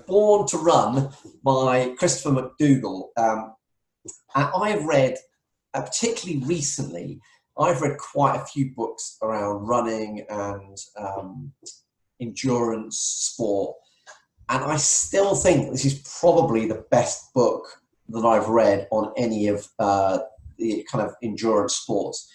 Born to Run by Christopher McDougall. I've read, particularly recently, I've read quite a few books around running and endurance sport. And I still think this is probably the best book that I've read on any of the kind of endurance sports,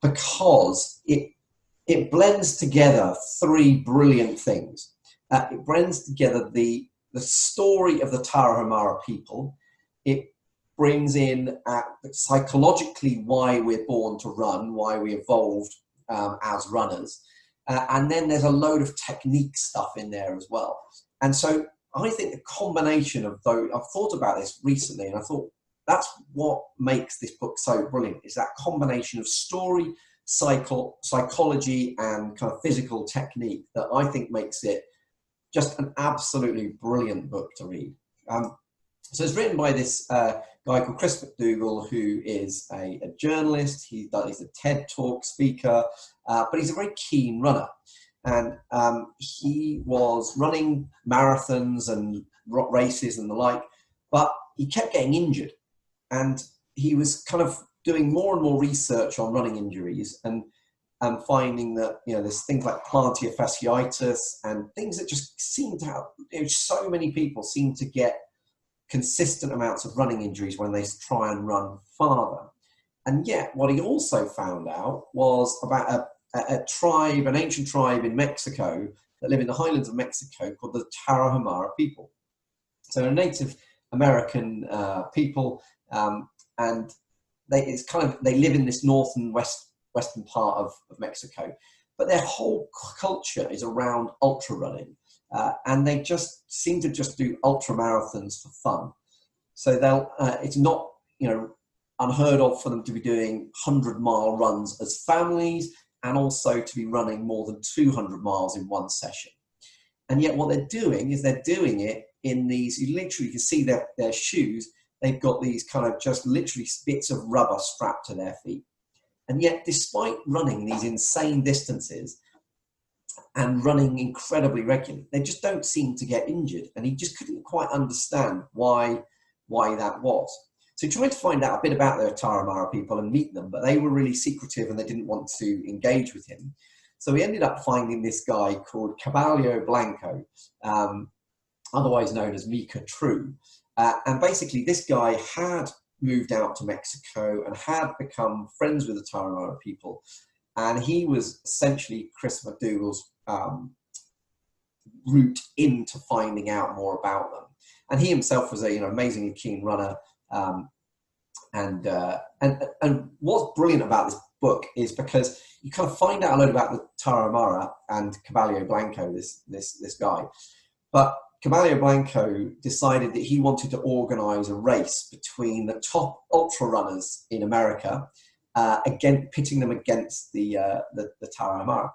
because it blends together three brilliant things. It blends together the story of the Tarahumara people. It brings in psychologically why we're born to run, why we evolved as runners. And then there's a load of technique stuff in there as well. And so I think the combination of those, I've thought about this recently, and I thought that's what makes this book so brilliant, is that combination of story, psychology, and kind of physical technique that I think makes it just an absolutely brilliant book to read. So it's written by this guy called Chris McDougall, who is a journalist. He's a TED Talk speaker, but he's a very keen runner. And he was running marathons and races and the like, but he kept getting injured. And he was kind of doing more and more research on running injuries and finding that, there's things like plantar fasciitis and things that just seem to have, so many people seem to get consistent amounts of running injuries when they try and run farther. And yet what he also found out was about an ancient tribe in Mexico that live in the highlands of Mexico called the Tarahumara people. So a Native American people, and they live in this north and western part of Mexico, but their whole culture is around ultra running, and they just seem to just do ultra marathons for fun. So it's not unheard of for them to be doing 100-mile runs as families, and also to be running more than 200 miles in one session. And yet what they're doing is they're doing it in these, you literally can see their shoes, they've got these kind of just literally bits of rubber strapped to their feet. And yet, despite running these insane distances and running incredibly regularly, they just don't seem to get injured. And he just couldn't quite understand why that was. So he tried to find out a bit about the Tarahumara people and meet them, but they were really secretive and they didn't want to engage with him. So he ended up finding this guy called Caballero Blanco, otherwise known as Mika True. And basically this guy had moved out to Mexico and had become friends with the Tarahumara people. And he was essentially Chris McDougall's route into finding out more about them. And he himself was a amazingly keen runner. And what's brilliant about this book is because you kind of find out a lot about the Tarahumara and Caballero Blanco, this guy. But Caballero Blanco decided that he wanted to organize a race between the top ultra runners in America, pitting them against the Tarahumara.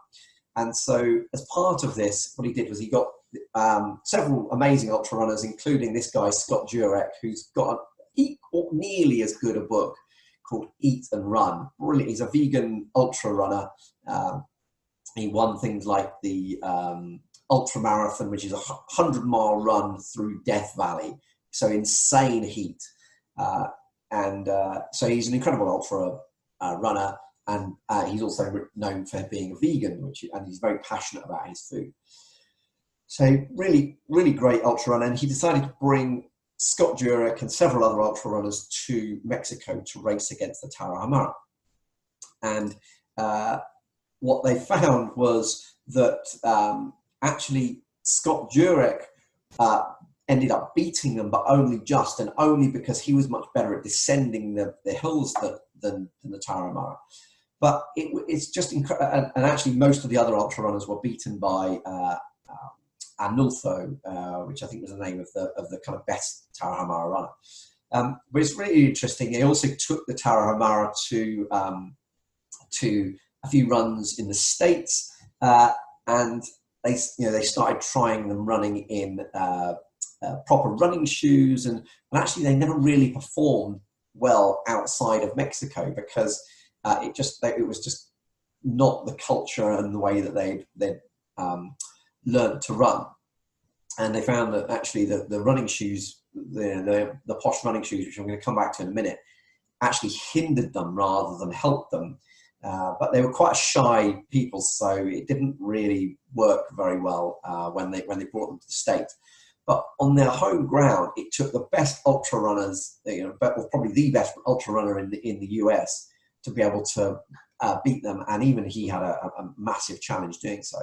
And so as part of this, what he did was he got several amazing ultra runners, including this guy, Scott Jurek, who's got nearly as good a book called Eat and Run. Brilliant. He's a vegan ultra runner. He won things like the ultra marathon, which is a 100-mile run through Death Valley. So insane heat. So he's an incredible ultra runner. And he's also known for being a vegan, and he's very passionate about his food. So really, really great ultra runner. And he decided to bring Scott Jurek and several other ultra runners to Mexico to race against the Tarahumara. And what they found was that actually Scott Jurek ended up beating them, but only because he was much better at descending the hills than the Tarahumara. But it's just incredible. And actually most of the other ultra runners were beaten by Arnulfo, which I think was the name of the kind of best Tarahumara runner. But it's really interesting. He also took the Tarahumara to a few runs in the States, and they started trying them running in proper running shoes, and actually they never really performed well outside of Mexico because it was just not the culture and the way that they'd learned to run. and they found that actually the running shoes, the posh running shoes, which I'm going to come back to in a minute, actually hindered them rather than helped them. But they were quite shy people, so it didn't really work very well when they brought them to the States. But on their home ground, it took the best ultra runners, probably the best ultra runner in the US, to be able to beat them, and even he had a massive challenge doing so.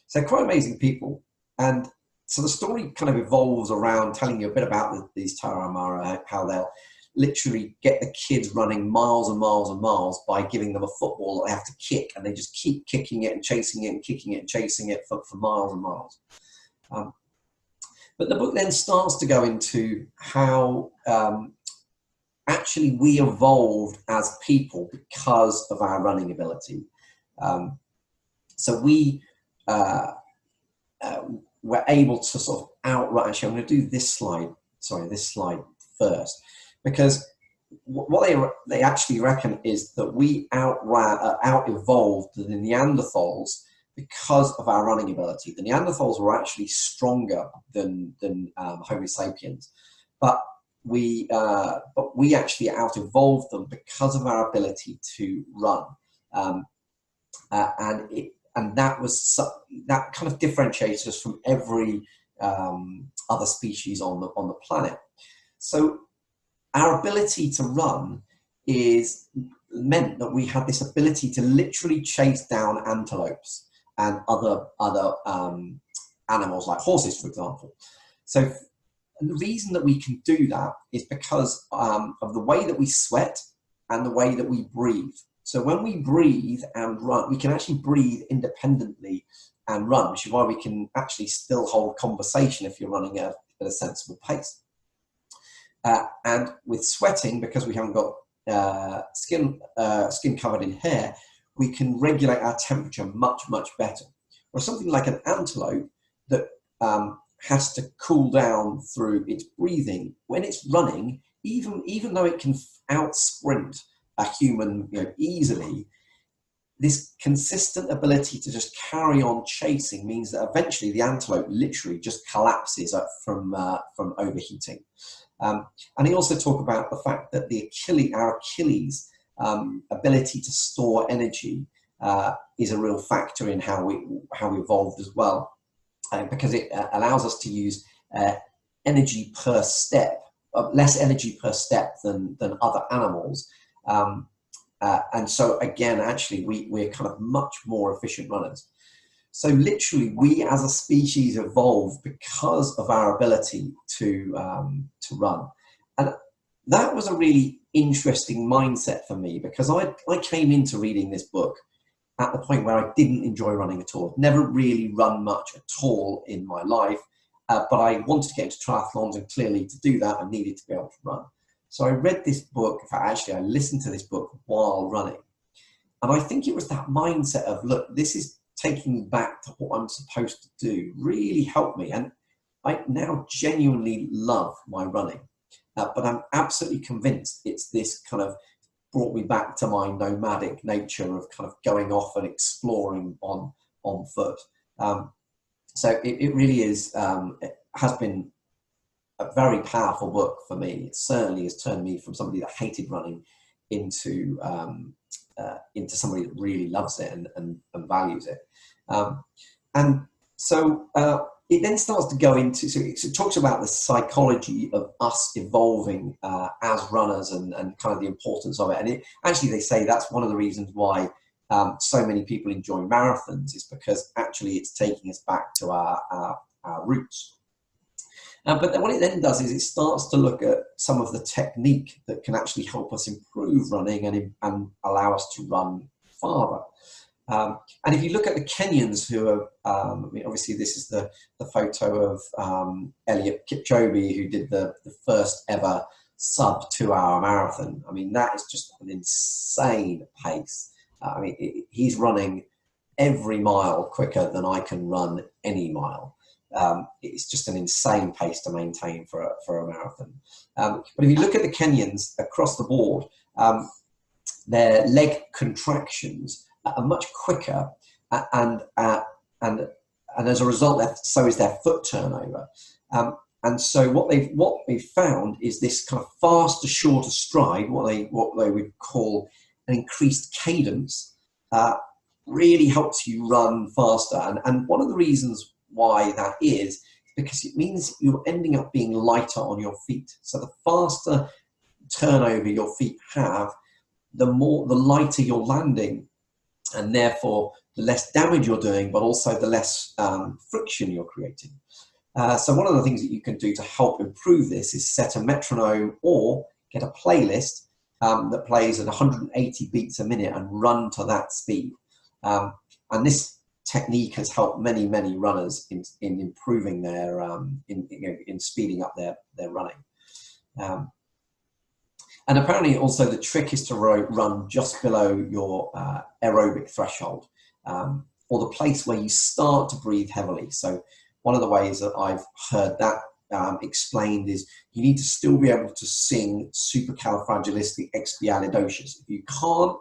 So quite amazing people. And so the story kind of evolves around telling you a bit about these Tarahumara, how they'll literally get the kids running miles and miles and miles by giving them a football that they have to kick, and they just keep kicking it and chasing it and kicking it and chasing it for miles and miles. But the book then starts to go into how actually we evolved as people because of our running ability. So we were able to sort of outrun. Actually, I'm going to do this slide first, because what they actually reckon is that we out-evolved the Neanderthals because of our running ability. The Neanderthals were actually stronger than Homo sapiens, but we actually out-evolved them because of our ability to run, and that kind of differentiates us from every other species on the planet. So our ability to run meant that we had this ability to literally chase down antelopes and other animals like horses, for example. So the reason that we can do that is because of the way that we sweat and the way that we breathe. So when we breathe and run, we can actually breathe independently and run, which is why we can actually still hold conversation if you're running at a sensible pace. And with sweating, because we haven't got skin covered in hair, we can regulate our temperature much, much better. Or something like an antelope that has to cool down through its breathing, when it's running, even though it can out-sprint a human easily, this consistent ability to just carry on chasing means that eventually the antelope literally just collapses from overheating. And he also talked about the fact that our Achilles ability to store energy is a real factor in how we evolved as well, because it allows us to use energy per step, less energy per step than other animals. And so again, actually, we're kind of much more efficient runners. So literally, we as a species evolved because of our ability to run. And that was a really interesting mindset for me, because I came into reading this book at the point where I didn't enjoy running at all. Never really run much at all in my life, but I wanted to get into triathlons, and clearly to do that, I needed to be able to run. So I read this book. In fact, actually, I listened to this book while running. And I think it was that mindset of, look, this is taking me back to what I'm supposed to do, really helped me. And I now genuinely love my running. But I'm absolutely convinced it's this kind of brought me back to my nomadic nature of kind of going off and exploring on foot. So it really is, it has been a very powerful book for me. It certainly has turned me from somebody that hated running into somebody that really loves it and values it. And so it then starts to go into, so it talks about the psychology of us evolving as runners and kind of the importance of it. And actually, they say that's one of the reasons why so many people enjoy marathons, is because actually it's taking us back to our roots. But what it then does is it starts to look at some of the technique that can actually help us improve running and allow us to run farther. And if you look at the Kenyans who are, obviously this is the photo of Eliud Kipchoge, who did the first ever sub 2-hour marathon. I mean, that is just an insane pace. He's running every mile quicker than I can run any mile. It's just an insane pace to maintain for a marathon. But if you look at the Kenyans across the board, their leg contractions are much quicker and and as a result, so is their foot turnover. And so what they've found is this kind of faster, shorter stride, what they would call an increased cadence, really helps you run faster. And one of the reasons why that is because it means you're ending up being lighter on your feet. So the faster turnover your feet have, the lighter you're landing, and therefore the less damage you're doing, but also the less friction you're creating. So one of the things that you can do to help improve this is set a metronome or get a playlist that plays at 180 beats a minute and run to that speed. And this technique has helped many runners in improving their in speeding up their running. And apparently also the trick is to run just below your aerobic threshold, or the place where you start to breathe heavily. So one of the ways that I've heard that explained is you need to still be able to sing supercalifragilisticexpialidocious. If you can't,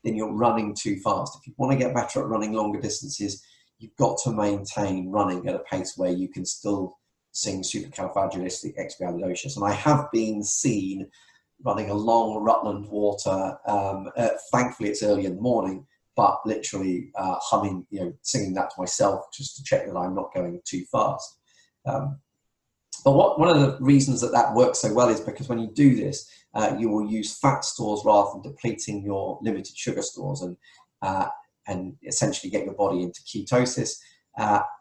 then you're running too fast. If you want to get better at running longer distances, you've got to maintain running at a pace where you can still sing supercalifragilisticexpialidocious. And I have been seen running along Rutland Water. Thankfully, it's early in the morning, but literally humming, singing that to myself just to check that I'm not going too fast. But one of the reasons that works so well is because when you do this, you will use fat stores rather than depleting your limited sugar stores, and essentially get your body into ketosis.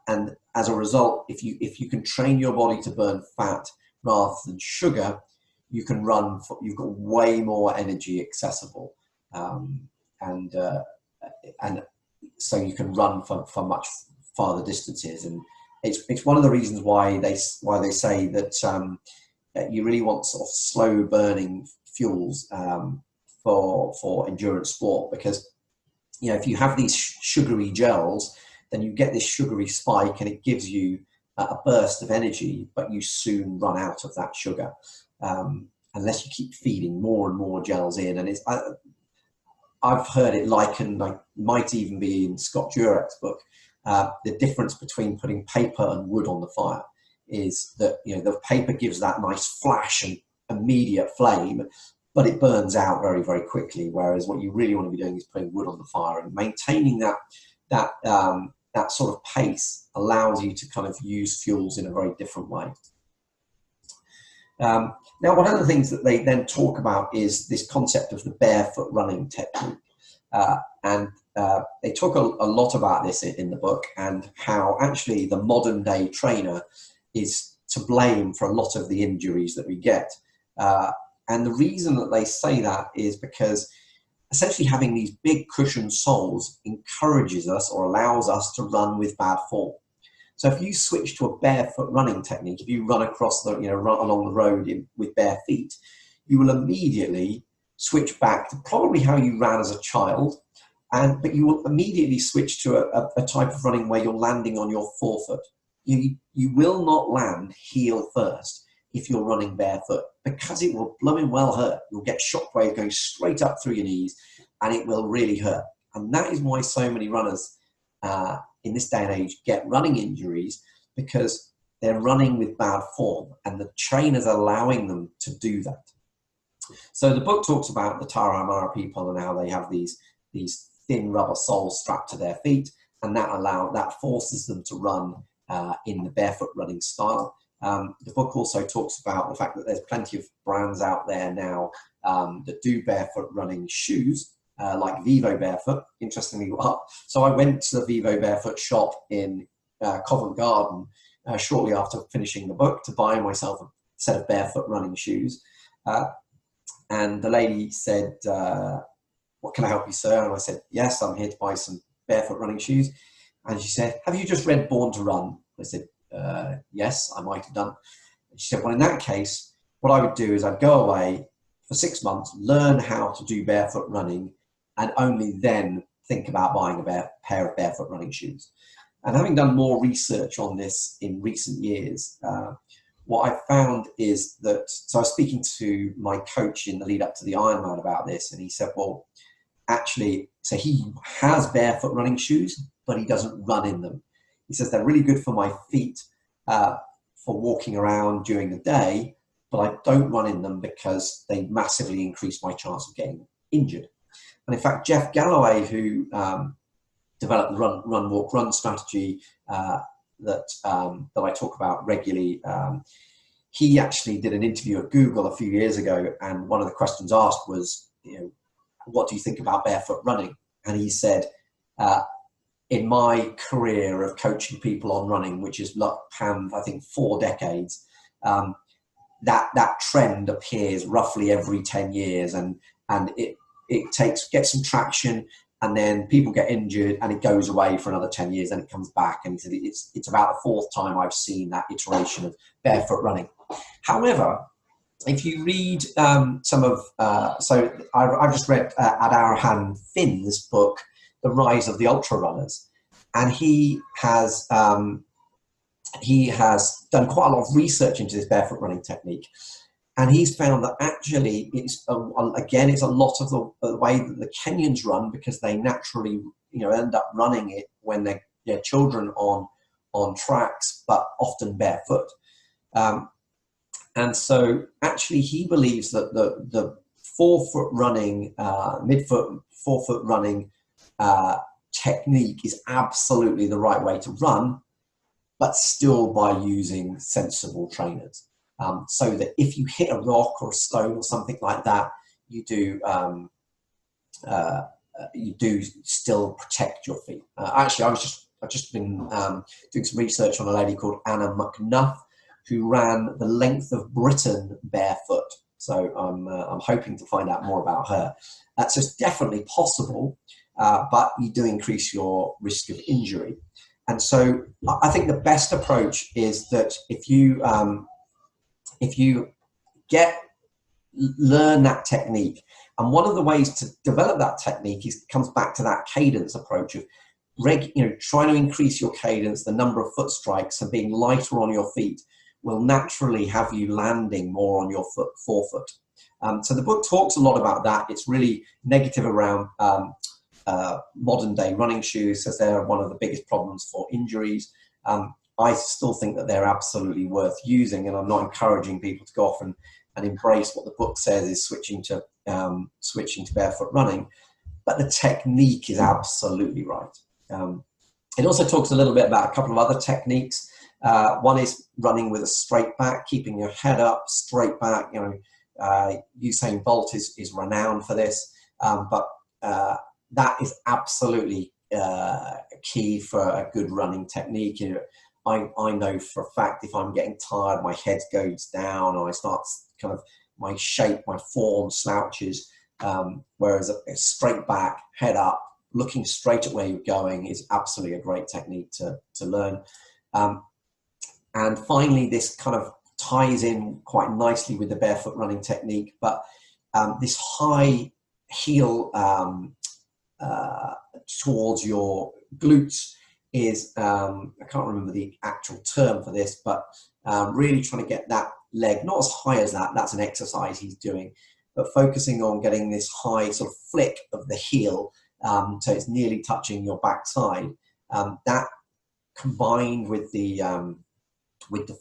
And as a result, if you can train your body to burn fat rather than sugar, you can run. You've got way more energy accessible, and so you can run for much farther distances. And it's one of the reasons why they say that you really want sort of slow burning fuels for endurance sport, because if you have these sugary gels, then you get this sugary spike and it gives you a burst of energy, but you soon run out of that sugar unless you keep feeding more and more gels in. And I've heard it likened, like might even be in Scott Jurek's book, the difference between putting paper and wood on the fire is that the paper gives that nice flash and immediate flame, but it burns out very, very quickly. Whereas what you really want to be doing is putting wood on the fire, and maintaining that sort of pace allows you to kind of use fuels in a very different way. Now, one of the things that they then talk about is this concept of the barefoot running technique. And they talk a lot about this in the book, and how actually the modern day trainer is to blame for a lot of the injuries that we get. And the reason that they say that is because essentially having these big cushioned soles encourages us or allows us to run with bad form. So if you switch to a barefoot running technique, if you run across run along the road with bare feet, you will immediately switch back to probably how you ran as a child, but you will immediately switch to a type of running where you're landing on your forefoot. You will not land heel first if you're running barefoot, because it will blooming well hurt. You'll get shockwave going straight up through your knees, and it will really hurt. And that is why so many runners in this day and age get running injuries, because they're running with bad form, and the trainer's allowing them to do that. So the book talks about the Tarahumara people and how they have these thin rubber soles strapped to their feet, and that forces them to run in the barefoot running style. The book also talks about the fact that there's plenty of brands out there now that do barefoot running shoes, like Vivo Barefoot. Interestingly, so I went to the Vivo Barefoot shop in Covent Garden shortly after finishing the book to buy myself a set of barefoot running shoes. And the lady said, "What can I help you, sir?" And I said, "Yes, I'm here to buy some barefoot running shoes." And she said, "Have you just read Born to Run?" I said, "Yes, I might have done." And she said, "Well, in that case, what I would do is I'd go away for 6 months, learn how to do barefoot running, and only then think about buying a pair of barefoot running shoes." And having done more research on this in recent years, what I found is that, so I was speaking to my coach in the lead up to the Ironman about this, and he said, well, actually, so he has barefoot running shoes, but he doesn't run in them. He says they're really good for my feet, for walking around during the day, but I don't run in them because they massively increase my chance of getting injured. And in fact, Jeff Galloway, who developed the run, walk, run strategy that I talk about regularly, he actually did an interview at Google a few years ago, and one of the questions asked was, what do you think about barefoot running? And he said, in my career of coaching people on running, which has panned, I think, 4 decades, that trend appears roughly every 10 years, and it gets some traction, and then people get injured and it goes away for another 10 years and it comes back. And it's about the 4th time I've seen that iteration of barefoot running. However, if you read some of, so I've just read Adarahan Finn's book, The Rise of the Ultra Runners, and he has done quite a lot of research into this barefoot running technique. And he's found that actually it's a lot of the way that the Kenyans run, because they naturally, end up running it when they're children on tracks, but often barefoot. And so actually he believes that the forefoot running, midfoot, forefoot running technique is absolutely the right way to run, but still by using sensible trainers. So that if you hit a rock or a stone or something like that, you do still protect your feet. Actually, I've just been doing some research on a lady called Anna McDougall, who ran the length of Britain barefoot. So I'm hoping to find out more about her. So it's definitely possible, but you do increase your risk of injury. And so I think the best approach is that if you learn that technique, and one of the ways to develop that technique comes back to that cadence approach of trying to increase your cadence, the number of foot strikes, and being lighter on your feet will naturally have you landing more on your forefoot. So the book talks a lot about that. It's really negative around modern day running shoes, says they're one of the biggest problems for injuries. I still think that they're absolutely worth using, and I'm not encouraging people to go off and embrace what the book says is switching to barefoot running. But the technique is absolutely right. It also talks a little bit about a couple of other techniques. One is running with a straight back, keeping your head up, straight back. Usain Bolt is renowned for this, but that is absolutely key for a good running technique. I know for a fact if I'm getting tired, my head goes down, or I start my shape, my form slouches. Whereas a straight back, head up, looking straight at where you're going is absolutely a great technique to learn. And finally, this kind of ties in quite nicely with the barefoot running technique, but this high heel towards your glutes is, I can't remember the actual term for this, but really trying to get that leg, not as high as that, that's an exercise he's doing, but focusing on getting this high sort of flick of the heel, so it's nearly touching your backside. That combined with the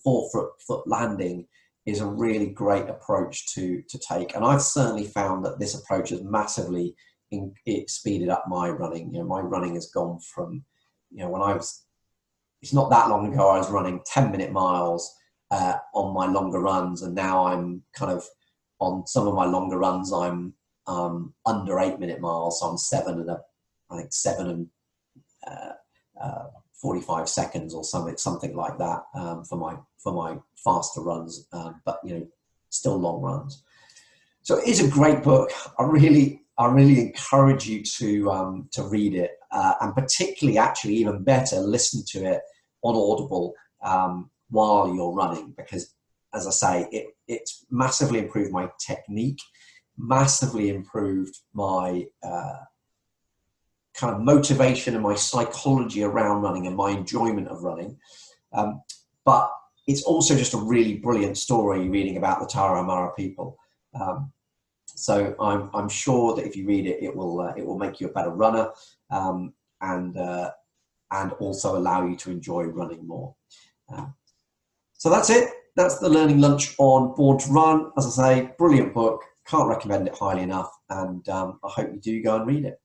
forefoot landing is a really great approach to take. And I've certainly found that this approach has massively speeded up my running. My running has gone from, it's not that long ago I was running 10-minute miles on my longer runs, and now I'm kind of on some of my longer runs I'm under 8-minute miles, so I'm 7 and 45 seconds or something like that for my faster runs, but still long runs. So it is a great book. I really encourage you to read it, and particularly, actually even better, listen to it on Audible while you're running, because, as I say, it's massively improved my technique, massively improved my kind of motivation and my psychology around running and my enjoyment of running. But it's also just a really brilliant story reading about the Tarahumara people. So I'm sure that if you read it, it will make you a better runner, and and also allow you to enjoy running more. So that's it. That's the Learning Lunch on Born to Run. As I say, brilliant book. Can't recommend it highly enough. And I hope you do go and read it.